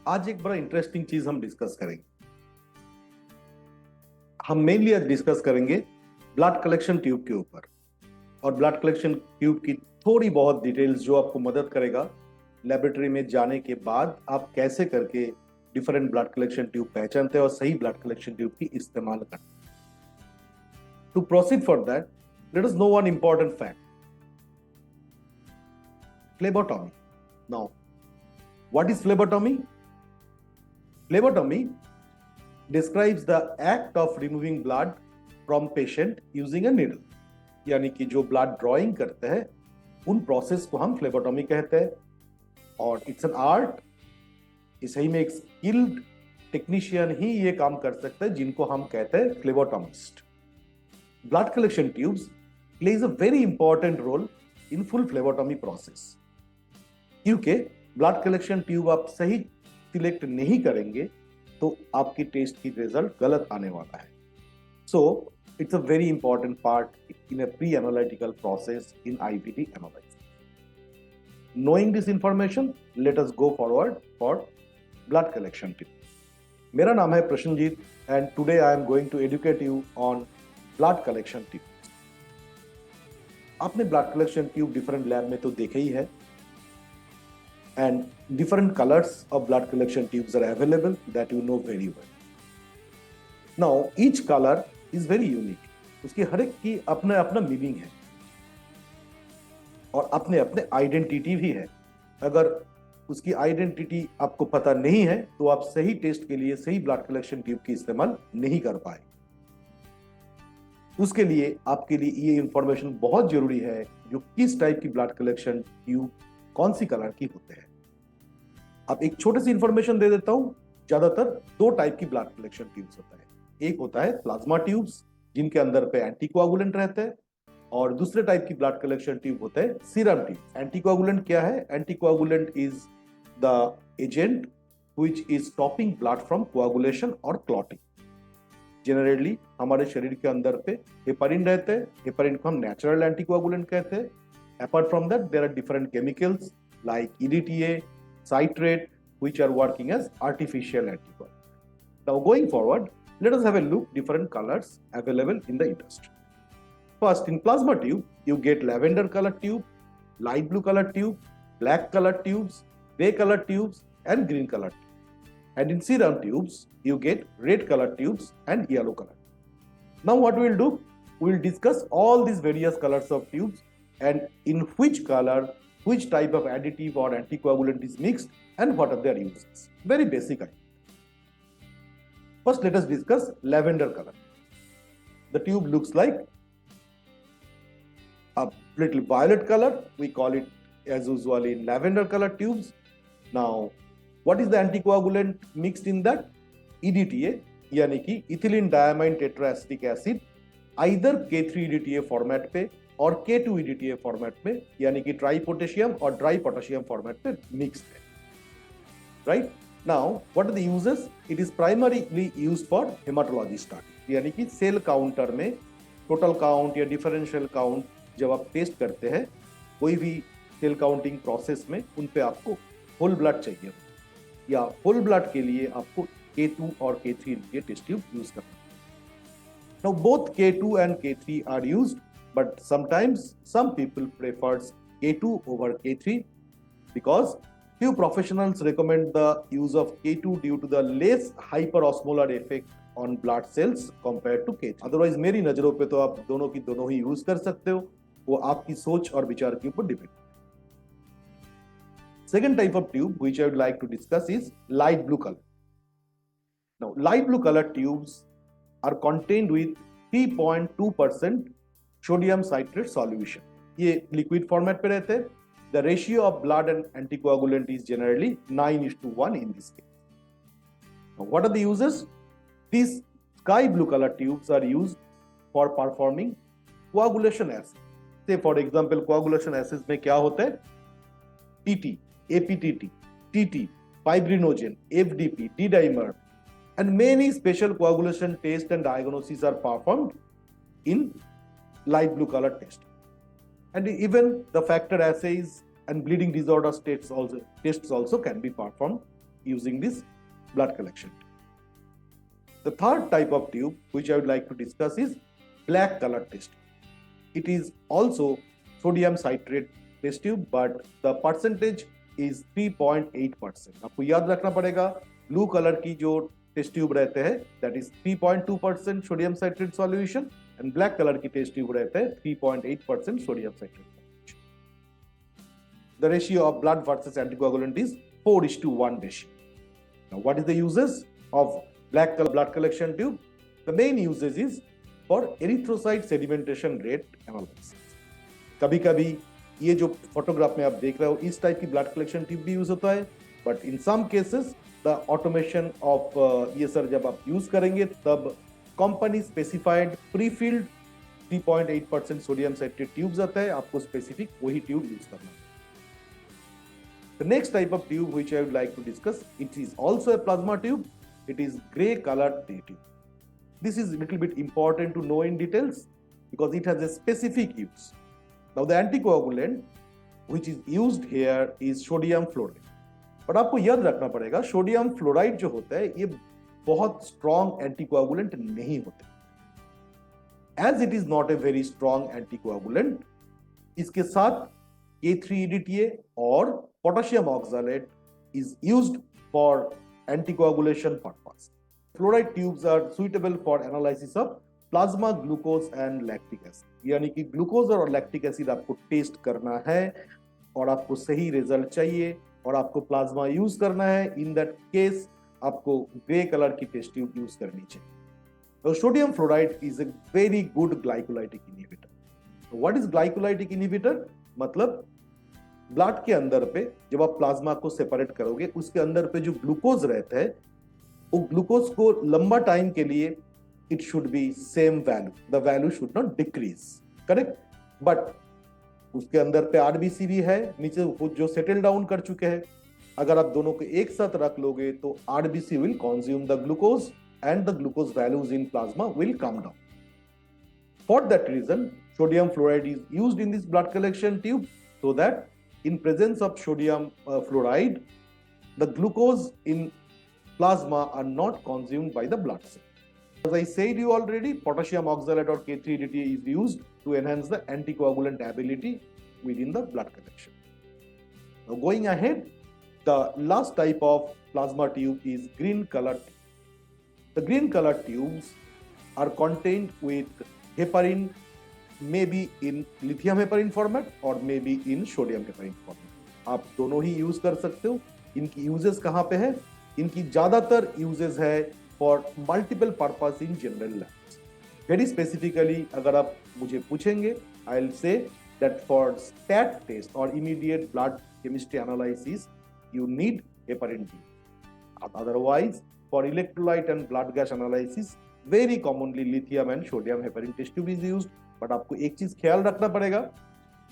आज एक बड़ा इंटरेस्टिंग चीज हम डिस्कस करेंगे। हम मेनली आज डिस्कस करेंगे ब्लड कलेक्शन ट्यूब के ऊपर और ब्लड कलेक्शन ट्यूब की थोड़ी बहुत डिटेल्स जो आपको मदद करेगा लेबोरेटरी में जाने के बाद आप कैसे करके डिफरेंट ब्लड कलेक्शन ट्यूब पहचानते हैं और सही ब्लड कलेक्शन ट्यूब की इस्तेमाल करते हैं। To proceed for that, let us know one important fact, phlebotomy. Now, what is phlebotomy? Phlebotomy describes the act of removing blood from patient using a needle. यानी कि जो ब्लड ड्रॉइंग करते हैं उन प्रोसेस को हम फ्लेबोटॉमी कहते हैं और इट्स एन आर्ट। सही में एक स्किल्ड टेक्नीशियन ही ये काम कर सकता है जिनको हम कहते हैं phlebotomist. Blood collection tubes plays a very important role in full phlebotomy process, क्योंकि ब्लड कलेक्शन ट्यूब आप सही सिलेक्ट नहीं करेंगे तो आपकी टेस्ट की रिजल्ट गलत आने वाला है। सो it's a very important part in a pre-analytical process in IVD analysis. Knowing this information, let us go forward for blood collection tube. मेरा नाम है Prasenjit and today I am going to educate you on blood collection tube. आपने blood collection tube different lab में तो देखे ही है and different colors of blood collection tubes are available that you know very well. Now each color is very unique. उसकी हर एक की अपना अपना मीनिंग है और अपने अपने आइडेंटिटी भी है। अगर उसकी आइडेंटिटी आपको पता नहीं है तो आप सही टेस्ट के लिए सही ब्लड कलेक्शन ट्यूब की इस्तेमाल नहीं कर पाए। उसके लिए आपके लिए ये इंफॉर्मेशन बहुत जरूरी है जो किस टाइप की ब्लड कलेक्शन ट्यूब कौन सी कलर की होते हैं। अब एक छोटी सी इंफॉर्मेशन दे देता हूं। ज्यादातर दो टाइप की ब्लड कलेक्शन ट्यूब्स होता है। एक होता है प्लाज्मा ट्यूब्स जिनके अंदर पे एंटीकोआगुलेंट रहते हैं और दूसरे टाइप की ब्लड कलेक्शन ट्यूब होते हैं सीरम ट्यूब। एंटीकोआगुलेंट क्या है? Anticoagulant is the agent which is stopping blood from coagulation और क्लॉटिंग। जनरली हमारे शरीर के अंदर पे हेपारिन रहते हैं। हेपारिन को हम नेचुरल एंटीकोआगुलेंट कहते हैं। Apart from that there are different chemicals like EDTA, citrate which are working as artificial anticoagulant. Now going forward, let us have a look different colors available in the industry. First, in plasma tube, you get lavender colored tube, light blue colored tube, black colored tubes, gray colored tubes, and green colored tubes. And in serum tubes, you get red colored tubes and yellow colored. Now, what we will do? We will discuss all these various colors of tubes and in which color, which type of additive or anticoagulant is mixed and what are their uses. Very basic idea. First, let us discuss lavender color. The tube looks like a little violet color. We call it as usually lavender color tubes. Now, what is the anticoagulant mixed in that? EDTA, यानी कि ethylene diamine tetraacetic acid, either K3 EDTA format पे और K2 EDTA format में, यानी कि tri potassium और dry potassium format पे mixed है, right? Now, what are the uses? It is primarily used for hematology study. यानी कि सेल काउंटर में टोटल काउंट या डिफरेंशियल काउंट जब आप टेस्ट करते हैं कोई भी सेल काउंटिंग प्रोसेस में उन पे आपको होल ब्लड चाहिए या होल ब्लड के लिए आपको K2 और K3 के टेस्ट ट्यूब यूज करना है। Now both K2 and K3 are used, but sometimes some people prefers K2 over K3 because few professionals recommend the use of K2 due to the less hyperosmolar effect on blood cells compared to K3. Otherwise मेरी नजरों पे तो आप दोनों की दोनों ही use कर सकते हो, वो आपकी सोच और विचार के ऊपर depend. Second type of tube which I would like to discuss is light blue color. Now light blue color tubes are contained with 3.2% sodium citrate solution. ये liquid format पे रहते हैं। The ratio of blood and anticoagulant is generally 9:1 in this case. Now, what are the uses? These sky blue color tubes are used for performing coagulation assays. Say for example, coagulation assays में क्या होता है? TT, APTT, TT, fibrinogen, FDP, D-dimer, and many special coagulation tests and diagnoses are performed in light blue color test. And even the factor assays and bleeding disorder tests also can be performed using this blood collection. The third type of tube which I would like to discuss is black color test tube. It is also sodium citrate test tube, but the percentage is 3.8%. आपको याद रखना पड़ेगा, blue colour की जो test tube रहते हैं that is 3.2% sodium citrate solution and black colour की test tube रहते हैं 3.8% sodium citrate solution. The ratio of blood versus anticoagulant is 4:1 ratio. Now, what is the uses of black color blood collection tube? The main uses is for erythrocyte sedimentation rate analysis. कभी कभी ये जो photograph में आप देख रहे हो इस टाइप की ब्लड कलेक्शन ट्यूब भी यूज होता है, but in some cases the automation of ये सर जब आप यूज करेंगे तब company specified prefilled 3.8% sodium citrate tubes आता है, आपको स्पेसिफिक वही ट्यूब यूज करना है. The next type of tube which I would like to discuss, it is also a plasma tube. It is gray colored tube. This is a little bit important to know in details because it has a specific use. Now the anticoagulant which is used here is sodium fluoride. but आपको याद रखना पड़ेगा sodium fluoride जो होता है ये बहुत strong anticoagulant नहीं होते. As it is not a very strong anticoagulant, इसके साथ K3EDTA और potassium oxalate is used for anticoagulation purpose. Fluoride tubes are suitable for analysis of plasma glucose and lactic acid. यानी कि ग्लूकोज और lactic acid आपको test करना है और आपको सही रिजल्ट चाहिए और आपको प्लाज्मा यूज करना है. इन दैट केस आपको ग्रे कलर की टेस्ट ट्यूब यूज करनी चाहिए. तो sodium fluoride is a very good glycolytic inhibitor. What is glycolytic inhibitor? मतलब ब्लड के अंदर पे जब आप प्लाज्मा को सेपरेट करोगे उसके अंदर पे जो ग्लूकोज रहता है वो ग्लूकोज को लंबा टाइम के लिए it should be same value, the value should not decrease, correct? but उसके अंदर पे आरबीसी भी है नीचे जो सेटल डाउन कर चुके हैं. अगर आप दोनों को एक साथ रख लोगे तो RBC will consume the glucose and the glucose values in plasma will come down. For that reason sodium fluoride is used in this blood collection tube so that in presence of sodium fluoride the glucose in plasma are not consumed by the blood cell. As I said you already, potassium oxalate or K3EDTA is used to enhance the anticoagulant ability within the blood collection. Now going ahead, the last type of plasma tube is green colored tube. The green colored tubes are contained with heparin, maybe in lithium heparin format or maybe in sodium heparin format. आप दोनों ही use कर सकते हो. इनकी uses कहाँ पे है? इनकी ज्यादातर यूजेस है for multiple purpose in general labs. Very specifically अगर आप मुझे पूछेंगे I'll say that for stat test or immediate blood chemistry analysis you need heparin B. Otherwise for electrolyte and blood gas analysis very commonly lithium and sodium heparin test tube is used. but आपको एक चीज ख्याल रखना पड़ेगा,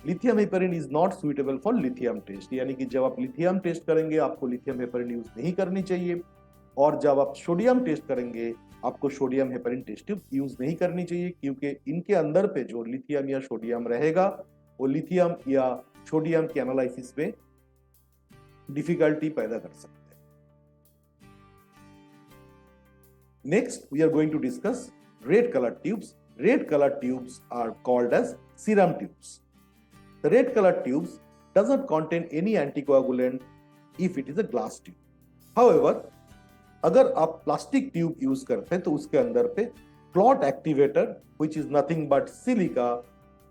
lithium heparin is not suitable for lithium test. यानी कि जब आप लिथियम टेस्ट करेंगे आपको लिथियम हेपरिन यूज नहीं करनी चाहिए और जब आप सोडियम टेस्ट करेंगे आपको sodium heparin test tube use नहीं करनी चाहिए क्योंकि इनके अंदर पे जो लिथियम या सोडियम रहेगा वो लिथियम या सोडियम के एनालिसिस में डिफिकल्टी पैदा कर सकते हैं. Next we are going to discuss red colour tubes. Red colour tubes are called as serum tubes. The red colour tubes does not contain any anticoagulant if it is a glass tube. However, अगर आप plastic tube use करते हैं तो उसके अंदर पे clot activator which is nothing but silica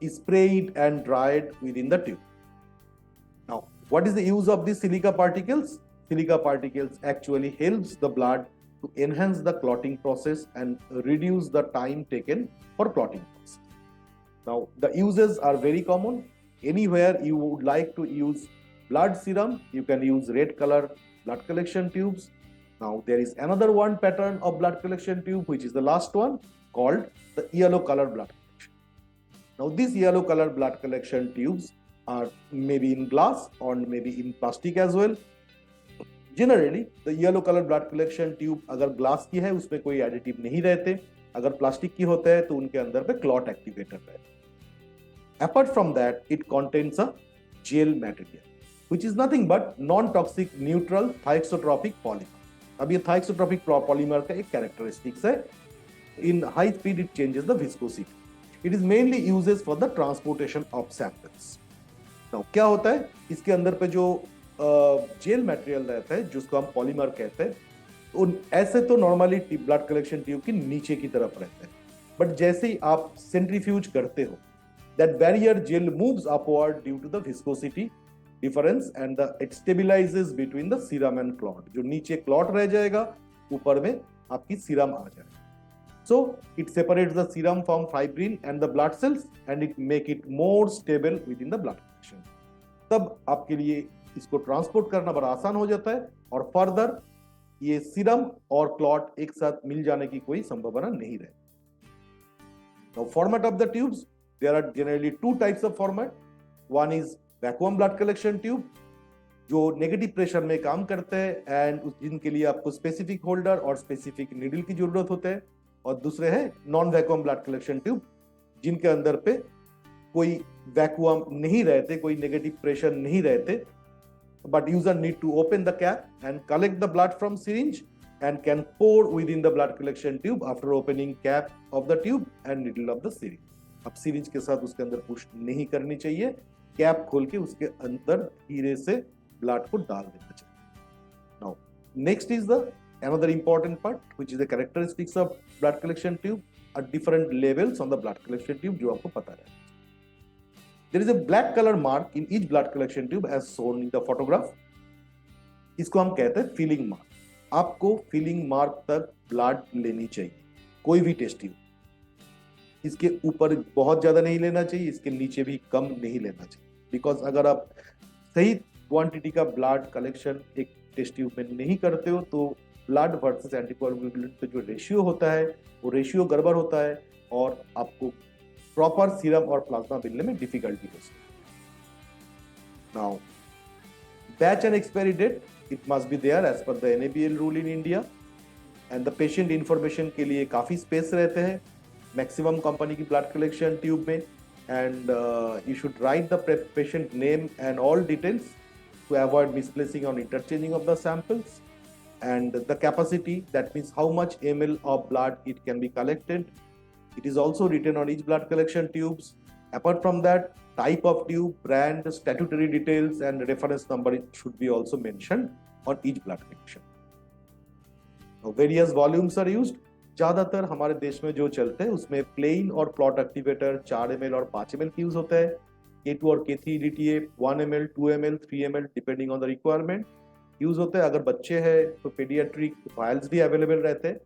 is sprayed and dried within the tube. Now, what is the use of these silica particles? Silica particles actually helps the blood to enhance the clotting process and reduce the time taken for clotting process. Now, the uses are very common. Anywhere you would like to use blood serum, you can use red color blood collection tubes. Now there is another one pattern of blood collection tube which is the last one called the yellow color blood collection. Now these yellow color blood collection tubes are maybe in glass or maybe in plastic as well. Generally the yellow color blood collection tube अगर glass की है उसमें कोई additive नहीं रहते, अगर plastic की होता है तो उनके अंदर पे clot activator रहता है. Apart from that, it contains a gel material. which is nothing but non-toxic neutral thioxotropic polymer. अब ये thioxotropic polymer का एक characteristics है. In high speed it changes the viscosity. It is mainly uses for the transportation of samples. Now क्या होता है इसके अंदर पे जो जेल मटेरियल रहता है जिसको हम पॉलीमर कहते हैं, ऐसे तो नॉर्मली ब्लड कलेक्शन ट्यूब की नीचे की तरफ रहता है, बट जैसे ही आप सेंट्रीफ्यूज करते हो that barrier gel moves upward due to the viscosity difference and it stabilizes between the serum and clot. जो नीचे क्लॉट रह जाएगा, ऊपर में आपकी सीरम आ जाएगा. So it separates the serum from fibrin and the blood cells and it make it more stable within the blood collection. तब आपके लिए इसको ट्रांसपोर्ट करना बड़ा आसान हो जाता है और फर्दर ये सीरम और क्लॉट एक साथ मिल जाने की कोई संभावना नहीं रहती. Now format of the tubes, there are generally two types of format. One is vacuum blood collection tube जो नेगेटिव प्रेशर में काम करते हैं एंड जिनके लिए आपको स्पेसिफिक होल्डर और स्पेसिफिक नीडल की जरूरत होते हैं, और दूसरे हैं non vacuum blood collection tube जिनके अंदर पे कोई वैक्यूम नहीं रहते, कोई नेगेटिव प्रेशर नहीं रहते, but user need to open the cap and collect the blood from syringe and can pour within the blood collection tube after opening cap of the tube and needle of the syringe. अब syringe के साथ उसके अंदर push नहीं करनी चाहिए, cap खोल के उसके अंदर धीरे से ब्लड को डाल देना चाहिए. Now next is the another important part which is the characteristics of blood collection tube, at different levels on the blood collection tube जो आपको पता है. There is a black color mark in each blood collection tube as shown in the photograph. इसको हम कहते हैं filling mark. आपको filling mark तक ब्लड लेनी चाहिए कोई भी टेस्ट ट्यूब. इसके ऊपर बहुत ज्यादा नहीं लेना चाहिए, इसके नीचे भी कम नहीं लेना चाहिए, बिकॉज अगर आप सही क्वांटिटी का ब्लड कलेक्शन एक टेस्ट ट्यूब में नहीं करते हो तो ब्लड वर्सेस एंटीकोएगुलेंट पे जो रेशियो होता है वो रेशियो गड़बड़ होता है और आपको प्रॉपर सीरम और प्लाज्मा मिलने में डिफिकल्टी हो सकती है. Now batch and expiry date, it must be there as per the NABL rule in India and the patient information के लिए काफी स्पेस रहते हैं मैक्सिमम कंपनी की ब्लड कलेक्शन ट्यूब में, and you should write the patient name and all details to avoid misplacing or interchanging of the samples, and the capacity, that means how much ml of blood it can be collected. It is also written on each blood collection tubes. Apart from that, type of tube, brand, statutory details and reference number should be also mentioned on each blood collection. Now, various volumes are used. ज्यादातर हमारे देश में जो चलते हैं उसमें plane और plot activator 4 ml और 5 ml की यूज होता है. K2 और K3 DTA 1 ml, 2 ml, 3 ml depending on the requirement use होते हैं. अगर बच्चे हैं तो पेडियाट्रिक वायल्स भी अवेलेबल रहते हैं.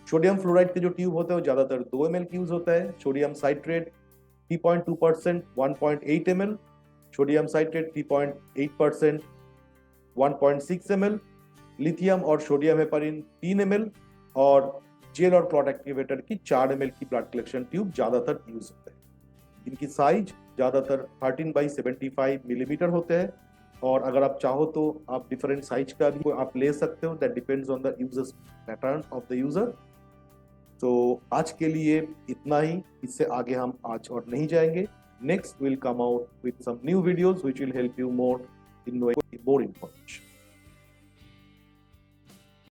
सोडियम फ्लोराइड के जो ट्यूब होते हैं वो ज्यादातर 2 ml की यूज होता है. Sodium citrate 3.2% 1.8 ml, sodium citrate 3.8% 1.6 ml, lithium और सोडियम हेपारिन 3 ml और जेल और क्लॉट एक्टिवेटर की 4 ml की ब्लड कलेक्शन ट्यूब ज्यादातर यूज होते हैं. इनकी साइज ज्यादातर 13/75 मिलीमीटर होते हैं, और अगर आप चाहो तो आप डिफरेंट साइज का भी आप ले सकते हो. That depends on the users pattern of the user. तो आज के लिए इतना ही, इससे आगे हम आज और नहीं जाएंगे. Next will come out with some new videos which will help you more in knowing more information.